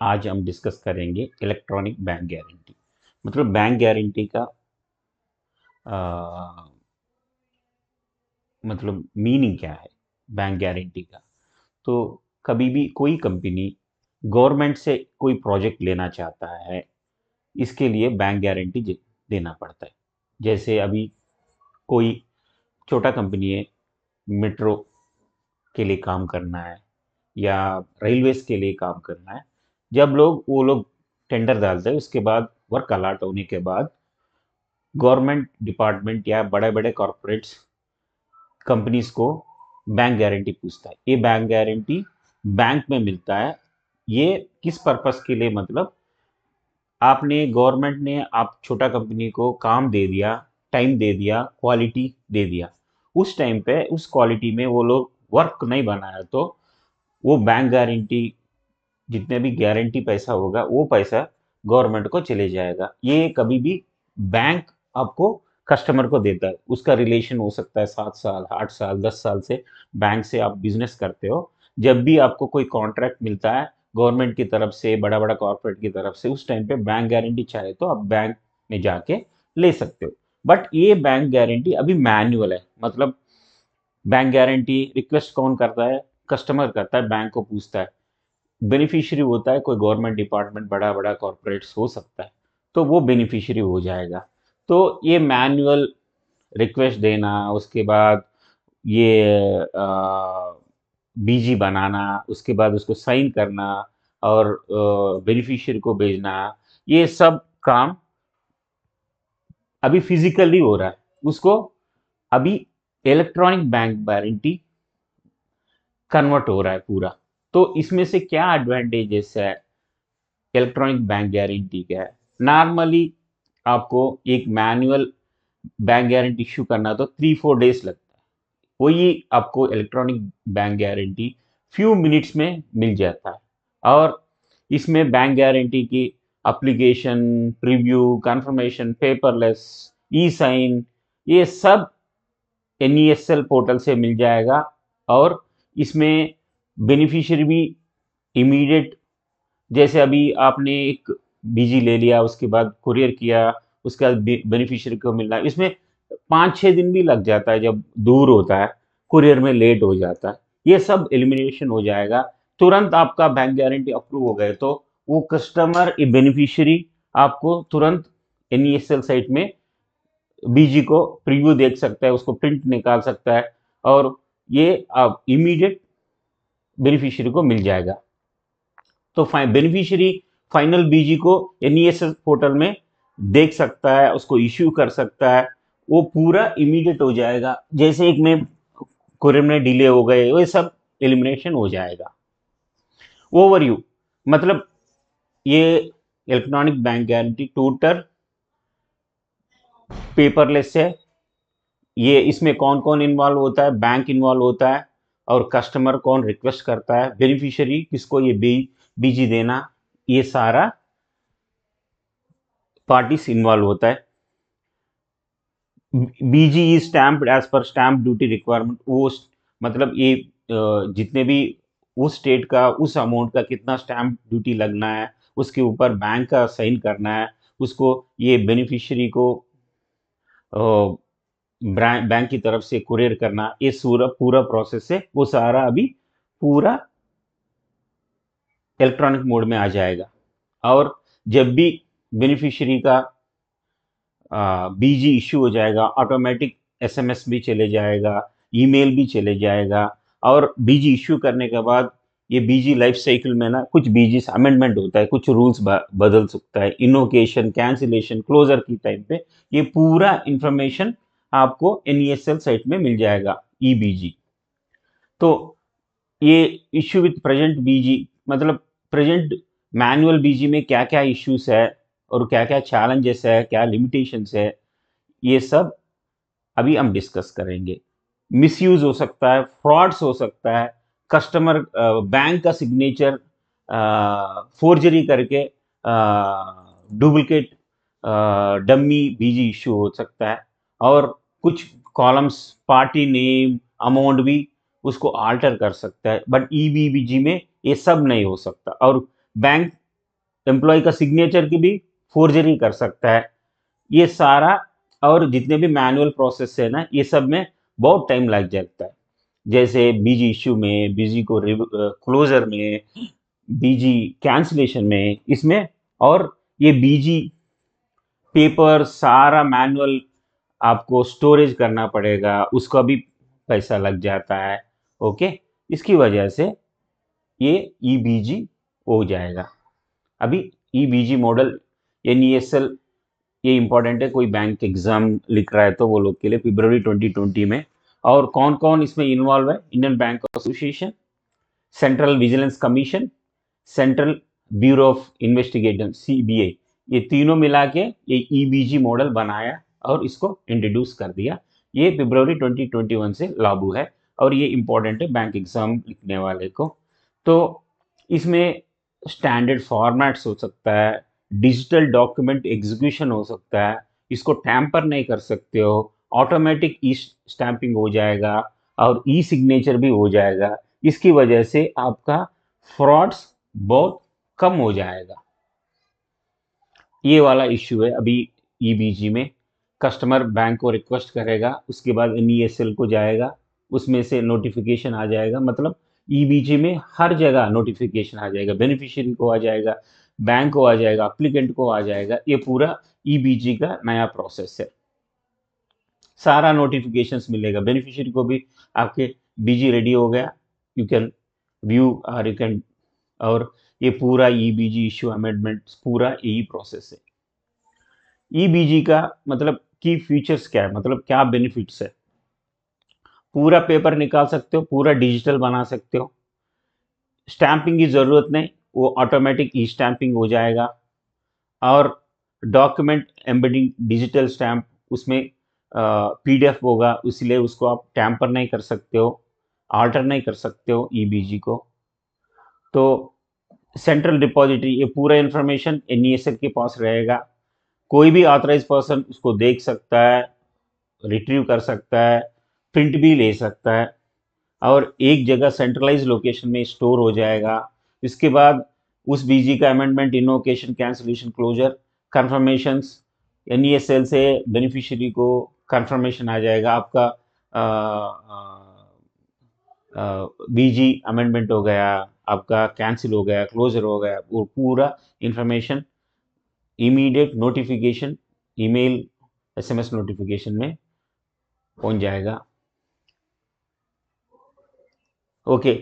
आज हम डिस्कस करेंगे इलेक्ट्रॉनिक बैंक गारंटी। मतलब बैंक गारंटी का आ, मतलब मीनिंग क्या है बैंक गारंटी का। तो कभी भी कोई कंपनी गवर्नमेंट से कोई प्रोजेक्ट लेना चाहता है, इसके लिए बैंक गारंटी देना पड़ता है। जैसे अभी कोई छोटा कंपनी है, मेट्रो के लिए काम करना है या रेलवेज के लिए काम करना है। जब वो लोग टेंडर डालते हैं, उसके बाद वर्क अलॉट होने के बाद गवर्नमेंट डिपार्टमेंट या बड़े बड़े कॉरपोरेट्स कंपनीज को बैंक गारंटी पूछता है। ये बैंक गारंटी बैंक में मिलता है। ये किस पर्पस के लिए, मतलब आपने गवर्नमेंट ने आप छोटा कंपनी को काम दे दिया, टाइम दे दिया, क्वालिटी दे दिया, उस टाइम पे उस क्वालिटी में वो लोग वर्क नहीं बनाया तो वो बैंक गारंटी, जितने भी गारंटी पैसा होगा वो पैसा गवर्नमेंट को चले जाएगा। ये कभी भी बैंक आपको कस्टमर को देता है। उसका रिलेशन हो सकता है 7 साल, 8 साल, 10 साल से बैंक से आप बिजनेस करते हो। जब भी आपको कोई कॉन्ट्रैक्ट मिलता है गवर्नमेंट की तरफ से, बड़ा बड़ा कॉर्पोरेट की तरफ से, उस टाइम पे बैंक गारंटी चाहे तो आप बैंक में जाके ले सकते हो। बट ये बैंक गारंटी अभी मैनुअल है। मतलब बैंक गारंटी रिक्वेस्ट कौन करता है? कस्टमर करता है, बैंक को पूछता है। बेनिफिशियरी होता है कोई गवर्नमेंट डिपार्टमेंट, बड़ा बड़ा कॉर्पोरेट्स हो सकता है, तो वो बेनिफिशियरी हो जाएगा। तो ये मैनुअल रिक्वेस्ट देना, उसके बाद ये बीजी बनाना, उसके बाद उसको साइन करना और बेनिफिशियरी को भेजना, ये सब काम अभी फिजिकली हो रहा है। उसको अभी इलेक्ट्रॉनिक बैंक गारंटी कन्वर्ट हो रहा है पूरा। तो इसमें से क्या एडवांटेजेस है इलेक्ट्रॉनिक बैंक गारंटी का? है नॉर्मली आपको एक मैनुअल बैंक गारंटी इशू करना तो 3-4 डेज लगता है। वही आपको electronic bank guarantee few minutes में मिल जाता है। और इसमें बैंक गारंटी की एप्लीकेशन, प्रीव्यू, कंफर्मेशन, पेपरलेस, ई साइन, ये सब एनईएसएल पोर्टल से मिल जाएगा। और इसमें बेनिफिशियरी भी इमीडिएट, जैसे अभी आपने एक बीजी ले लिया, उसके बाद कुरियर किया, उसके बाद बेनिफिशियरी को मिलना, इसमें 5-6 दिन भी लग जाता है। जब दूर होता है, कुरियर में लेट हो जाता है, ये सब एलिमिनेशन हो जाएगा। तुरंत आपका बैंक गारंटी अप्रूव हो गए तो वो कस्टमर बेनिफिशियरी आपको तुरंत एनईएसएल साइट में बीजी को प्रीव्यू देख सकता है, उसको प्रिंट निकाल सकता है और ये आप इमीडिएट बेनिफिशियरी को मिल जाएगा। तो बेनिफिशियरी फाइनल बीजी को एनईएसएस पोर्टल में देख सकता है, उसको इश्यू कर सकता है। वो पूरा इमीडिएट हो जाएगा। जैसे एक में कुरियर में डिले हो गए, वो सब एलिमिनेशन हो जाएगा। ओवरव्यू, मतलब ये electronic bank guarantee total paperless है। ये इसमें कौन कौन इन्वॉल्व होता है? बैंक इन्वॉल्व होता है और कस्टमर कौन रिक्वेस्ट करता है, बेनिफिशियरी किसको ये बीजी देना, ये सारा पार्टीज इन्वॉल्व होता है। BG is stamped as per stamp duty requirement. वो मतलब ये जितने भी उस स्टेट का उस अमाउंट का कितना स्टैम्प ड्यूटी लगना है, उसके ऊपर बैंक का साइन करना है। उसको ये बेनिफिशियरी को बैंक की तरफ से कुरियर करना, ये पूरा पूरा प्रोसेस है। वो सारा अभी पूरा इलेक्ट्रॉनिक मोड में आ जाएगा। और जब भी बेनिफिशियरी का बीजी इश्यू हो जाएगा, ऑटोमेटिक एसएमएस भी चले जाएगा, ईमेल भी चले जाएगा। और बीजी इश्यू करने के बाद ये बीजी लाइफ साइकिल में ना कुछ बीजी अमेंडमेंट होता है, कुछ रूल्स बदल सकता है, इनोकेशन, कैंसिलेशन, क्लोजर की टाइम पे ये पूरा इंफॉर्मेशन आपको एनईएसएल साइट में मिल जाएगा, ई बीजी। तो ये इश्यू विथ प्रेजेंट बीजी, मतलब प्रेजेंट मैनुअल बीजी में क्या क्या इश्यूज है और क्या क्या चैलेंजेस है, क्या लिमिटेशंस है, ये सब अभी हम डिस्कस करेंगे। मिसयूज हो सकता है, फ्रॉड्स हो सकता है, कस्टमर बैंक का सिग्नेचर फोर्जरी करके डुप्लीकेट डमी बीजी इश्यू हो सकता है। और कुछ कॉलम्स, पार्टी नेम, अमाउंट भी उसको आल्टर कर सकता है। बट ईबीबीजी में ये सब नहीं हो सकता। और बैंक एम्प्लॉय का सिग्नेचर की भी फोर्जरी कर सकता है। ये सारा और जितने भी मैनुअल प्रोसेस है ना, ये सब में बहुत टाइम लग जाता है। जैसे बीजी इश्यू में, बीजी को क्लोजर में, बीजी कैंसिलेशन में, इसमें और ये बीजी पेपर सारा मैनुअल आपको स्टोरेज करना पड़ेगा, उसका भी पैसा लग जाता है। ओके, इसकी वजह से ये ईबीजी हो जाएगा। अभी ईबीजी मॉडल एनईएसएल ये इंपॉर्टेंट है, कोई बैंक एग्जाम लिख रहा है तो वो लोग के लिए फरवरी 2020 में। और कौन कौन इसमें इन्वॉल्व है? Indian bank association, central vigilance commission, central bureau of investigation CBI, ये तीनों मिला के ये ईबीजी मॉडल बनाया और इसको इंट्रोड्यूस कर दिया। ये फरवरी 2021 से लागू है और ये इंपॉर्टेंट है बैंक एग्जाम लिखने वाले को। तो इसमें स्टैंडर्ड फॉर्मेट्स हो सकता है, डिजिटल डॉक्यूमेंट एग्जीक्यूशन हो सकता है, इसको टैंपर नहीं कर सकते हो, ऑटोमेटिक ई स्टैंपिंग हो जाएगा और ई सिग्नेचर भी हो जाएगा। इसकी वजह से आपका फ्रॉड्स बहुत कम हो जाएगा। ये वाला इश्यू है अभी ईबीजी में। कस्टमर बैंक को रिक्वेस्ट करेगा, उसके बाद एनईएसएल को जाएगा, उसमें से नोटिफिकेशन आ जाएगा। मतलब ईबीजी में हर जगह नोटिफिकेशन आ जाएगा, बेनिफिशियरी को आ जाएगा, बैंक को आ जाएगा, अप्लीकेंट को आ जाएगा। ये पूरा ईबीजी का नया प्रोसेस है। सारा नोटिफिकेशंस मिलेगा बेनिफिशियरी को भी, आपके बीजी रेडी हो गया, यू कैन व्यू और यू कैन। और ये पूरा ईबीजी इश्यू अमेंडमेंट पूरा यही प्रोसेस है। ईबीजी का मतलब की फीचर्स क्या है, मतलब क्या बेनिफिट्स है? पूरा पेपर निकाल सकते हो, पूरा डिजिटल बना सकते हो, स्टैंपिंग की ज़रूरत नहीं, वो ऑटोमेटिक ई स्टैंपिंग हो जाएगा। और डॉक्यूमेंट एम्बेडिंग डिजिटल स्टैंप, उसमें पीडीएफ होगा, इसलिए उसको आप टैंपर नहीं कर सकते हो, आल्टर नहीं कर सकते हो ईबीजी को। तो सेंट्रल डिपॉजिटरी, ये पूरा इंफॉर्मेशन एनईएसएल के पास रहेगा, कोई भी ऑथराइज पर्सन उसको देख सकता है, रिट्रीव कर सकता है, प्रिंट भी ले सकता है और एक जगह सेंट्रलाइज लोकेशन में स्टोर हो जाएगा। इसके बाद उस बीजी का अमेंडमेंट, इनोकेशन, कैंसिलेशन, क्लोजर, कंफर्मेशंस, एनईएसएल से बेनिफिशियरी को कंफर्मेशन आ जाएगा, आपका बीजी अमेंडमेंट हो गया, आपका कैंसिल हो गया, क्लोजर हो गया, वो पूरा information immediate notification, email, SMS notification में पहुंच जाएगा। ओके,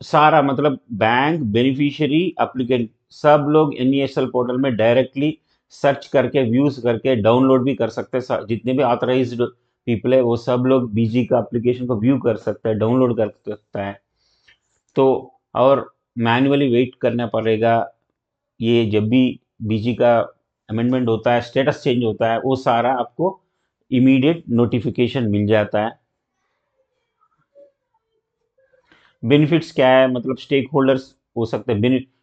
सारा मतलब बैंक, बेनिफिशियरी, एप्लीकेंट, सब लोग एनईएसएल पोर्टल में डायरेक्टली सर्च करके, व्यूज करके डाउनलोड भी कर सकते हैं। जितने भी ऑथराइज्ड पीपल है वो सब लोग बीजी का एप्लीकेशन को व्यू कर सकता है, डाउनलोड कर सकता है। तो और मैन्युअली वेट करना पड़ेगा। ये जब भी बीजी का अमेंडमेंट होता है, स्टेटस चेंज होता है, वो सारा आपको इमीडिएट नोटिफिकेशन मिल जाता है। बेनिफिट्स क्या है, मतलब स्टेक होल्डर्स हो सकते हैं,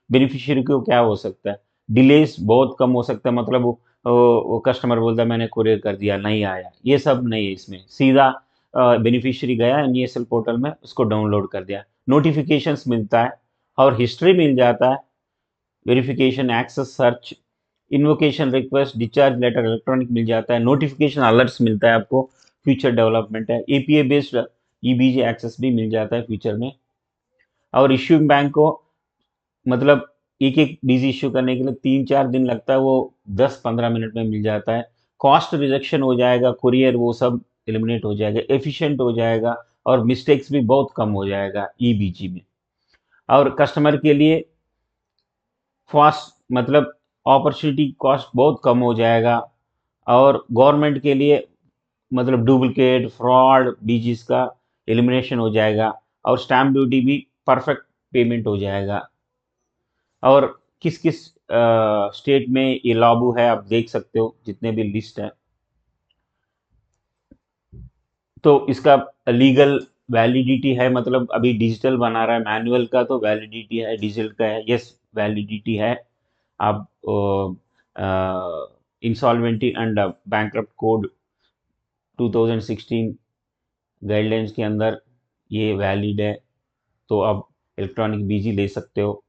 बेनिफिशियरी को क्या हो सकता है, डिलेस बहुत कम हो सकता है। मतलब वो कस्टमर बोलता है मैंने कुरियर कर दिया, नहीं आया, ये सब नहीं है इसमें। सीधा बेनिफिशियरी गया एनईएसएल पोर्टल में, उसको डाउनलोड कर दिया, नोटिफिकेशंस मिलता है और हिस्ट्री मिल जाता है, verification, access, search, invocation, request, discharge letter electronic मिल जाता है, नोटिफिकेशन अलर्ट्स मिलता है आपको, फ्यूचर डेवलपमेंट है, एपीआई बेस्ड ईबीजी एक्सेस भी मिल जाता है फ्यूचर में। और इश्यूइंग बैंक को मतलब एक एक बीजी इश्यू करने के लिए 3-4 दिन लगता है, वो 10-15 मिनट में मिल जाता है। कॉस्ट रिडक्शन हो जाएगा, कुरियर वो सब एलिमिनेट हो जाएगा, एफिशिएंट हो जाएगा और मिस्टेक्स भी बहुत कम हो जाएगा ईबीजी में। और कस्टमर के लिए फास्ट मतलब अपॉर्चुनिटी कॉस्ट बहुत कम हो जाएगा। और गवर्नमेंट के लिए मतलब डुप्लीकेट, फ्रॉड, बीजीज का एलिमिनेशन हो जाएगा और स्टैम्प ड्यूटी भी परफेक्ट पेमेंट हो जाएगा। और किस किस स्टेट में ये लागू है आप देख सकते हो, जितने भी लिस्ट है। तो इसका लीगल वैलिडिटी है, मतलब अभी डिजिटल बना रहा है, मैनुअल का तो वैलिडिटी है, डिजिटल का है, यस वैलिडिटी है। आप इंसॉल्वेंटी एंड बैंकरप्ट कोड 2016 गाइडलाइंस के अंदर ये वैलिड है, तो आप इलेक्ट्रॉनिक बीजी ले सकते हो।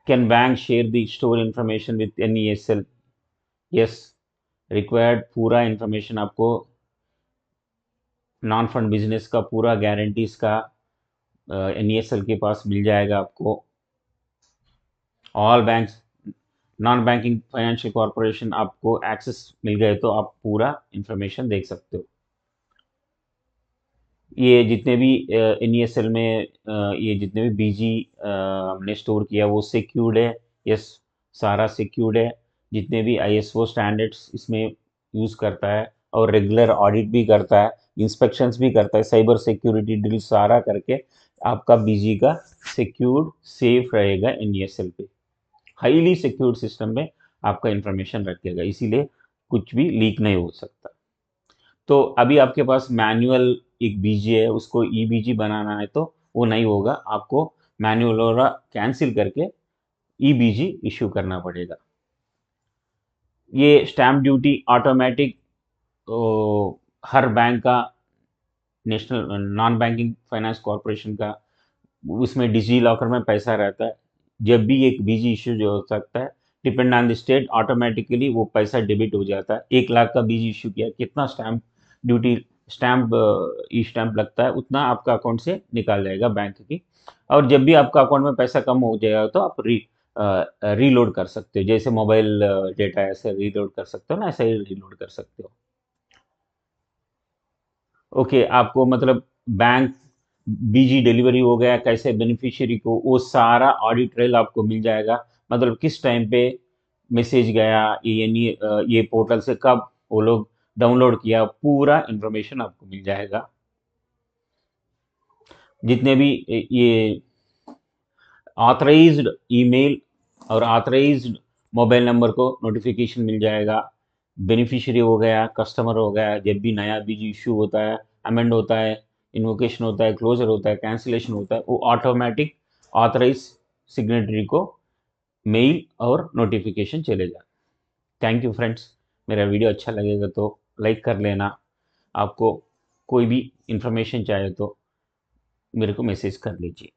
Can bank share the store information with NESL? Yes, required पूरा इंफॉर्मेशन आपको नॉन फंड बिजनेस का पूरा गारंटीज का NESL के पास मिल जाएगा आपको। All banks, non banking financial corporation आपको एक्सेस मिल गए तो आप पूरा इंफॉर्मेशन देख सकते हो। ये जितने भी NESL में ये जितने भी BG हमने स्टोर किया वो सिक्योर्ड है। यस, सारा सिक्योर्ड है। जितने भी ISO स्टैंडर्ड्स इसमें यूज़ करता है और रेगुलर ऑडिट भी करता है, इंस्पेक्शंस भी करता है, साइबर सिक्योरिटी ड्रिल सारा करके आपका BG का सिक्योर्ड सेफ रहेगा NESL पे। हाईली सिक्योर्ड सिस्टम में आपका इंफॉर्मेशन रखेगा, इसीलिए कुछ भी लीक नहीं हो सकता। तो अभी आपके पास मैनुअल एक बीजी है, उसको EBG बनाना है तो वो नहीं होगा, आपको मैनुअल और कैंसिल करके EBG इश्यू करना पड़ेगा। ये स्टैम्प ड्यूटी ऑटोमेटिक हर बैंक का, national non banking finance corporation का, उसमें डिजी लॉकर में पैसा रहता है। जब भी एक BG इश्यू जो हो सकता है, depend on the state, automatically वो पैसा डेबिट हो जाता है। 1 लाख का BG इश्यू किया, कितना स्टैम्प ड्यूटी, स्टैम्प ई स्टैम्प लगता है, उतना आपका अकाउंट से निकाल जाएगा बैंक की। और जब भी आपका अकाउंट में पैसा कम हो जाएगा तो आप रीलोड कर सकते हो, जैसे मोबाइल डेटा ऐसे रीलोड कर सकते हो ना, ऐसे ही रीलोड कर सकते हो। ओके, आपको मतलब बैंक BG डिलीवरी हो गया, कैसे बेनिफिशियरी को, वो सारा ऑडिट ट्रेल आपको मिल जाएगा। मतलब किस टाइम पे मैसेज गया, ये पोर्टल से कब वो लोग डाउनलोड किया, पूरा इंफॉर्मेशन आपको मिल जाएगा। जितने भी ये ऑथराइज्ड ईमेल और ऑथराइज्ड मोबाइल नंबर को नोटिफिकेशन मिल जाएगा। बेनिफिशियरी हो गया, कस्टमर हो गया, जब भी नया BG इशू होता है, अमेंड होता है, इन्वोकेशन होता है, क्लोजर होता है, कैंसिलेशन होता है, वो ऑटोमेटिक ऑथराइज सिग्नेटरी को मेल और नोटिफिकेशन चले जाए। थैंक यू फ्रेंड्स, मेरा वीडियो अच्छा लगेगा तो लाइक कर लेना। आपको कोई भी इंफॉर्मेशन चाहिए तो मेरे को मैसेज कर लीजिए।